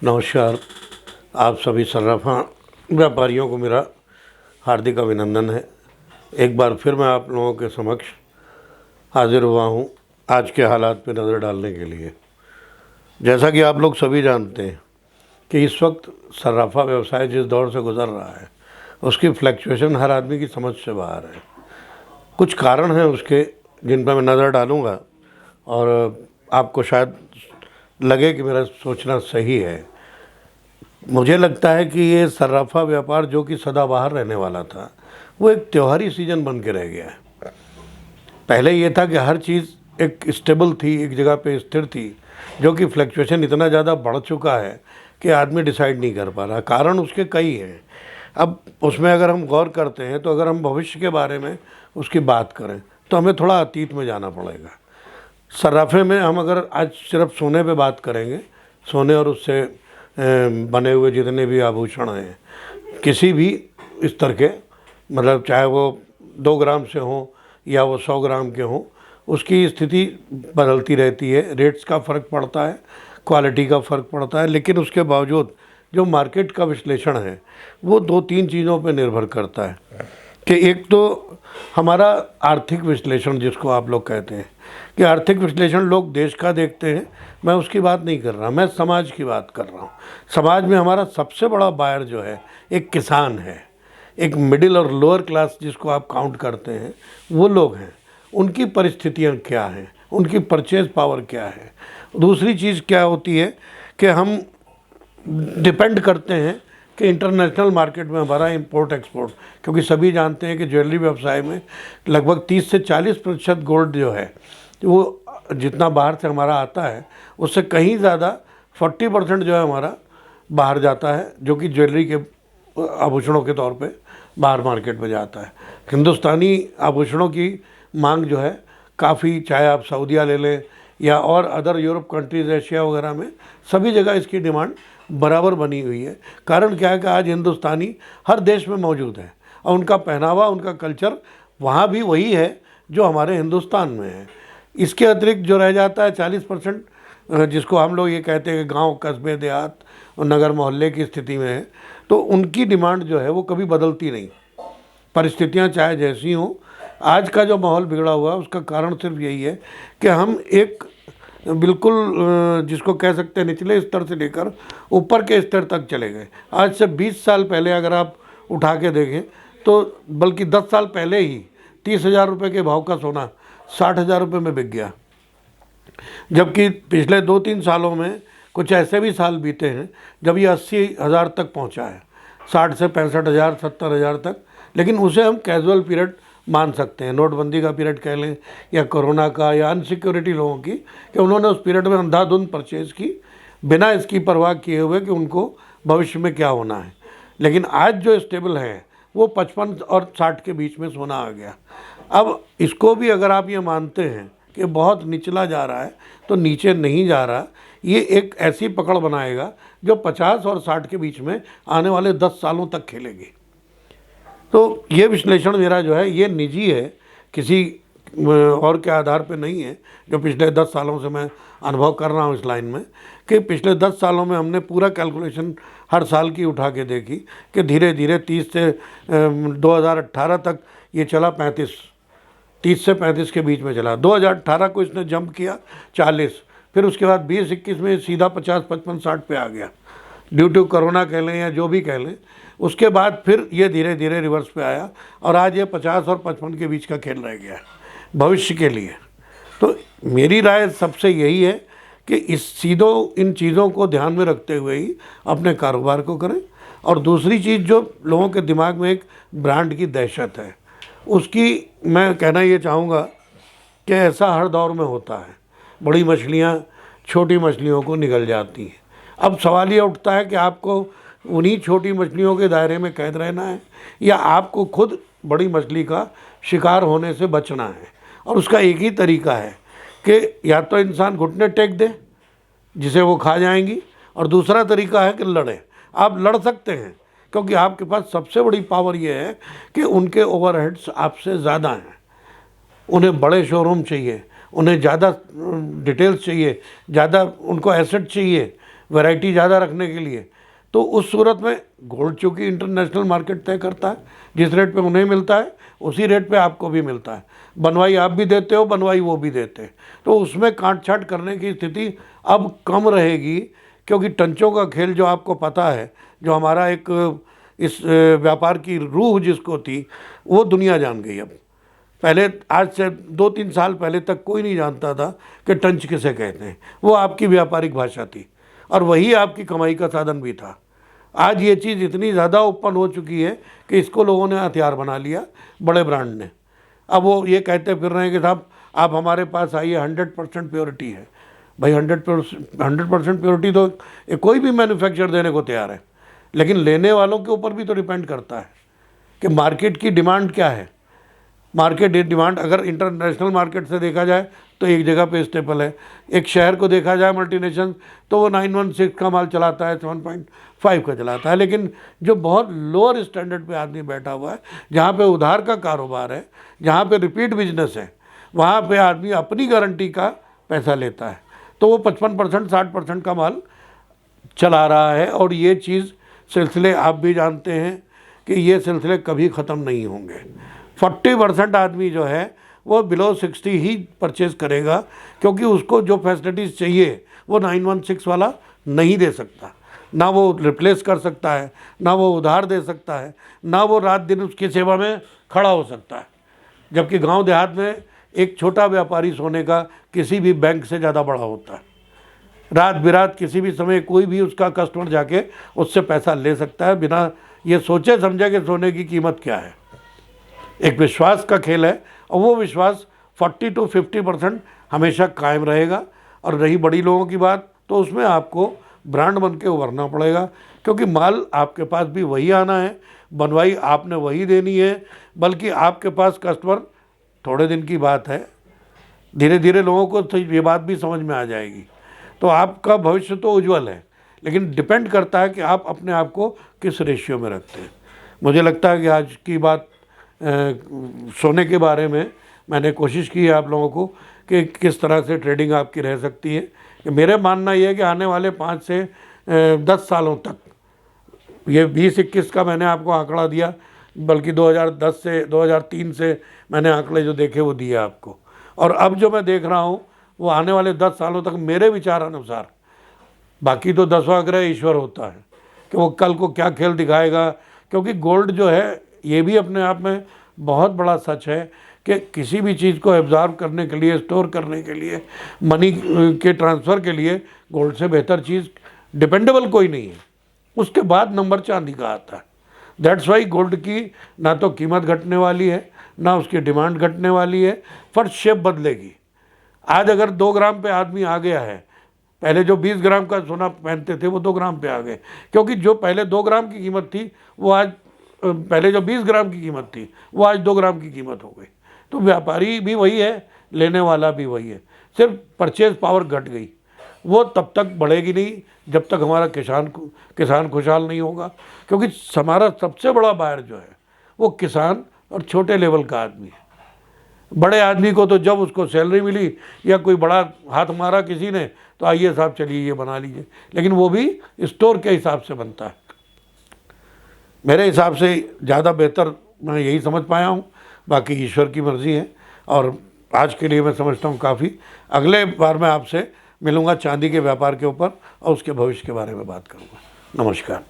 नमस्कार। आप सभी सर्राफा व्यापारियों को मेरा हार्दिक अभिनंदन है। एक बार फिर मैं आप लोगों के समक्ष हाजिर हुआ हूँ आज के हालात पर नज़र डालने के लिए। जैसा कि आप लोग सभी जानते हैं कि इस वक्त सर्राफा व्यवसाय जिस दौर से गुज़र रहा है उसकी फ्लैक्चुएशन हर आदमी की समझ से बाहर है। कुछ कारण हैं उसके जिन पर मैं नज़र डालूँगा और आपको शायद लगे कि मेरा सोचना सही है। मुझे लगता है कि ये सर्राफा व्यापार जो कि सदाबहार रहने वाला था वो एक त्योहारी सीजन बन के रह गया है। पहले ये था कि हर चीज़ एक स्टेबल थी, एक जगह पे स्थिर थी, जो कि फ्लक्चुएशन इतना ज़्यादा बढ़ चुका है कि आदमी डिसाइड नहीं कर पा रहा। कारण उसके कई हैं। अब उसमें अगर हम गौर करते हैं तो अगर हम भविष्य के बारे में उसकी बात करें तो हमें थोड़ा अतीत में जाना पड़ेगा। सर्राफे में हम अगर आज सिर्फ सोने पे बात करेंगे, सोने और उससे बने हुए जितने भी आभूषण हैं किसी भी स्तर के, मतलब चाहे वो 2 ग्राम से हों या वो 100 ग्राम के हों, उसकी स्थिति बदलती रहती है। रेट्स का फ़र्क पड़ता है, क्वालिटी का फ़र्क पड़ता है, लेकिन उसके बावजूद जो मार्केट का विश्लेषण है वो 2-3 चीज़ों पर निर्भर करता है कि एक तो हमारा आर्थिक विश्लेषण, जिसको आप लोग कहते हैं कि आर्थिक विश्लेषण लोग देश का देखते हैं, मैं उसकी बात नहीं कर रहा, मैं समाज की बात कर रहा हूँ। समाज में हमारा सबसे बड़ा बायर जो है एक किसान है, एक मिडिल और लोअर क्लास जिसको आप काउंट करते हैं वो लोग हैं। उनकी परिस्थितियाँ क्या हैं, उनकी परचेज पावर क्या है। दूसरी चीज़ क्या होती है कि हम डिपेंड करते हैं कि इंटरनेशनल मार्केट में हमारा इंपोर्ट एक्सपोर्ट, क्योंकि सभी जानते हैं कि ज्वेलरी व्यवसाय में लगभग 30 से 40% गोल्ड जो है वो जितना बाहर से हमारा आता है उससे कहीं ज़्यादा 40% जो है हमारा बाहर जाता है, जो कि ज्वेलरी के आभूषणों के तौर पे बाहर मार्केट में जाता है। हिंदुस्तानी आभूषणों की मांग जो है काफ़ी, चाहे आप सऊदीया ले लें या और अदर यूरोप कंट्रीज़, एशिया वगैरह में, सभी जगह इसकी डिमांड बराबर बनी हुई है। कारण क्या है कि आज हिंदुस्तानी हर देश में मौजूद है और उनका पहनावा, उनका कल्चर वहाँ भी वही है जो हमारे हिंदुस्तान में है। इसके अतिरिक्त जो रह जाता है 40%, जिसको हम लोग ये कहते हैं कि गांव, कस्बे, देहात और नगर मोहल्ले की स्थिति में है, तो उनकी डिमांड जो है वो कभी बदलती नहीं। परिस्थितियाँ चाहे जैसी हों, आज का जो माहौल बिगड़ा हुआ है उसका कारण सिर्फ यही है कि हम एक बिल्कुल जिसको कह सकते हैं निचले स्तर से लेकर ऊपर के स्तर तक चले गए। आज से 20 साल पहले अगर आप उठा के देखें तो, बल्कि 10 साल पहले ही 30,000 रुपये के भाव का सोना 60,000 रुपये में बिक गया। जबकि पिछले 2-3 सालों में कुछ ऐसे भी साल बीते हैं जब ये 80,000 तक पहुंचा है, 60 से 65,000, 70,000 तक। लेकिन उसे हम कैजुअल पीरियड मान सकते हैं, नोटबंदी का पीरियड कह लें या कोरोना का या अनसिक्योरिटी लोगों की, कि उन्होंने उस पीरियड में अंधाधुंध परचेज़ की बिना इसकी परवाह किए हुए कि उनको भविष्य में क्या होना है। लेकिन आज जो स्टेबल है वो 55 और 60 के बीच में सोना आ गया। अब इसको भी अगर आप ये मानते हैं कि बहुत निचला जा रहा है तो नीचे नहीं जा रहा, ये एक ऐसी पकड़ बनाएगा जो 50 और 60 के बीच में आने वाले 10 सालों तक खेलेगी। तो ये विश्लेषण मेरा जो है ये निजी है, किसी और के आधार पे नहीं है, जो पिछले 10 सालों से मैं अनुभव कर रहा हूँ इस लाइन में, कि पिछले 10 सालों में हमने पूरा कैलकुलेशन हर साल की उठा के देखी कि धीरे धीरे 30 से 2018 तक ये चला 30 से 35 के बीच में चला। 2018 को इसने जंप किया 40, फिर उसके बाद 20-21 में सीधा 50, 55, 60 पे आ गया, ड्यू टू कोरोना कह लें या जो भी कह लें। उसके बाद फिर ये धीरे धीरे रिवर्स पे आया और आज ये 50 और 55 के बीच का खेल रह गया भविष्य के लिए। तो मेरी राय सबसे यही है कि इन चीज़ों को ध्यान में रखते हुए ही अपने कारोबार को करें। और दूसरी चीज़, जो लोगों के दिमाग में एक ब्रांड की दहशत है, उसकी मैं कहना ये चाहूँगा कि ऐसा हर दौर में होता है, बड़ी मछलियाँ छोटी मछलियों को निगल जाती हैं। अब सवाल ये उठता है कि आपको उन्हीं छोटी मछलियों के दायरे में कैद रहना है या आपको खुद बड़ी मछली का शिकार होने से बचना है। और उसका एक ही तरीका है कि या तो इंसान घुटने टेक दे जिसे वो खा जाएंगी, और दूसरा तरीका है कि लड़े। आप लड़ सकते हैं क्योंकि आपके पास सबसे बड़ी पावर ये है कि उनके ओवरहेड्स आपसे ज़्यादा हैं। उन्हें बड़े शोरूम चाहिए, उन्हें ज़्यादा डिटेल्स चाहिए, ज़्यादा उनको एसेट चाहिए, वैरायटी ज़्यादा रखने के लिए। तो उस सूरत में गोल्ड चूँकि इंटरनेशनल मार्केट तय करता है, जिस रेट पे उन्हें मिलता है उसी रेट पे आपको भी मिलता है। बनवाई आप भी देते हो, बनवाई वो भी देते हैं, तो उसमें काट छाट करने की स्थिति अब कम रहेगी, क्योंकि टंचों का खेल जो आपको पता है, जो हमारा एक इस व्यापार की रूह जिसको थी, वो दुनिया जान गई अब। पहले आज से 2-3 साल पहले तक कोई नहीं जानता था कि टंच किसे कहते हैं, वो आपकी व्यापारिक भाषा थी और वही आपकी कमाई का साधन भी था। आज ये चीज़ इतनी ज़्यादा ओपन हो चुकी है कि इसको लोगों ने हथियार बना लिया, बड़े ब्रांड ने। अब वो ये कहते फिर रहे हैं कि साहब आप हमारे पास आइए, 100% प्योरिटी है। भाई 100% प्योरिटी तो कोई भी मैन्युफैक्चर देने को तैयार है, लेकिन लेने वालों के ऊपर भी तो डिपेंड करता है कि मार्केट की डिमांड क्या है। मार्केट डिमांड अगर इंटरनेशनल मार्केट से देखा जाए तो एक जगह पे स्टेपल है, एक शहर को देखा जाए मल्टीनेशनल तो वो 916 का माल चलाता है, 7.5 का चलाता है। लेकिन जो बहुत लोअर स्टैंडर्ड पे आदमी बैठा हुआ है, जहाँ पे उधार का कारोबार है, जहाँ पे रिपीट बिजनेस है, वहाँ पे आदमी अपनी गारंटी का पैसा लेता है, तो वो 55% 60% का माल चला रहा है। और ये चीज़ सिलसिले आप भी जानते हैं कि ये सिलसिले कभी ख़त्म नहीं होंगे। 40% आदमी जो है वो बिलो 60 ही परचेज़ करेगा, क्योंकि उसको जो फैसिलिटीज़ चाहिए वो 916 वाला नहीं दे सकता। ना वो रिप्लेस कर सकता है, ना वो उधार दे सकता है, ना वो रात दिन उसकी सेवा में खड़ा हो सकता है। जबकि गांव देहात में एक छोटा व्यापारी सोने का किसी भी बैंक से ज़्यादा बड़ा होता है। रात बिरात किसी भी समय कोई भी उसका कस्टमर जाके उससे पैसा ले सकता है, बिना ये सोचे समझे कि सोने की कीमत क्या है। एक विश्वास का खेल है, और वो विश्वास 40 to 50% हमेशा कायम रहेगा। और रही बड़ी लोगों की बात, तो उसमें आपको ब्रांड बन के उभरना पड़ेगा, क्योंकि माल आपके पास भी वही आना है, बनवाई आपने वही देनी है, बल्कि आपके पास कस्टमर थोड़े दिन की बात है, धीरे धीरे लोगों को तो ये बात भी समझ में आ जाएगी। तो आपका भविष्य तो उज्जवल है, लेकिन डिपेंड करता है कि आप अपने आप को किस रेशियो में रखते हैं। मुझे लगता है कि आज की बात सोने के बारे में मैंने कोशिश की है आप लोगों को कि किस तरह से ट्रेडिंग आपकी रह सकती है। कि मेरे मानना ये है कि आने वाले 5 से 10 सालों तक, ये 20-21 का मैंने आपको आंकड़ा दिया, बल्कि 2010 से 2003 से मैंने आंकड़े जो देखे वो दिए आपको, और अब जो मैं देख रहा हूँ वो आने वाले 10 सालों तक मेरे विचार अनुसार, बाकी तो 10वां ग्रह ईश्वर होता है कि वो कल को क्या खेल दिखाएगा। क्योंकि गोल्ड जो है ये भी अपने आप में बहुत बड़ा सच है कि किसी भी चीज़ को एब्जॉर्ब करने के लिए, स्टोर करने के लिए, मनी के ट्रांसफ़र के लिए गोल्ड से बेहतर चीज़ डिपेंडेबल कोई नहीं है। उसके बाद नंबर चांदी का आता है। दैट्स वाई गोल्ड की ना तो कीमत घटने वाली है, ना उसकी डिमांड घटने वाली है, फर्स्ट शेप बदलेगी। आज अगर 2 ग्राम पे आदमी आ गया है, पहले जो 20 ग्राम का सोना पहनते थे वो 2 ग्राम पे आ गए, क्योंकि जो पहले 2 ग्राम की कीमत थी वो आज, पहले जो 20 ग्राम की कीमत थी वो आज 2 ग्राम की कीमत हो गई। तो व्यापारी भी वही है, लेने वाला भी वही है, सिर्फ परचेज पावर घट गई। वो तब तक बढ़ेगी नहीं जब तक हमारा किसान खुशहाल नहीं होगा, क्योंकि हमारा सबसे बड़ा बायर जो है वो किसान और छोटे लेवल का आदमी है। बड़े आदमी को तो जब उसको सैलरी मिली या कोई बड़ा हाथ मारा किसी ने, तो आइए साहब चलिए ये बना लीजिए, लेकिन वो भी स्टोर के हिसाब से बनता है। मेरे हिसाब से ज़्यादा बेहतर मैं यही समझ पाया हूँ, बाकी ईश्वर की मर्ज़ी है। और आज के लिए मैं समझता हूँ काफ़ी। अगले बार मैं आपसे मिलूँगा चांदी के व्यापार के ऊपर और उसके भविष्य के बारे में बात करूँगा। नमस्कार।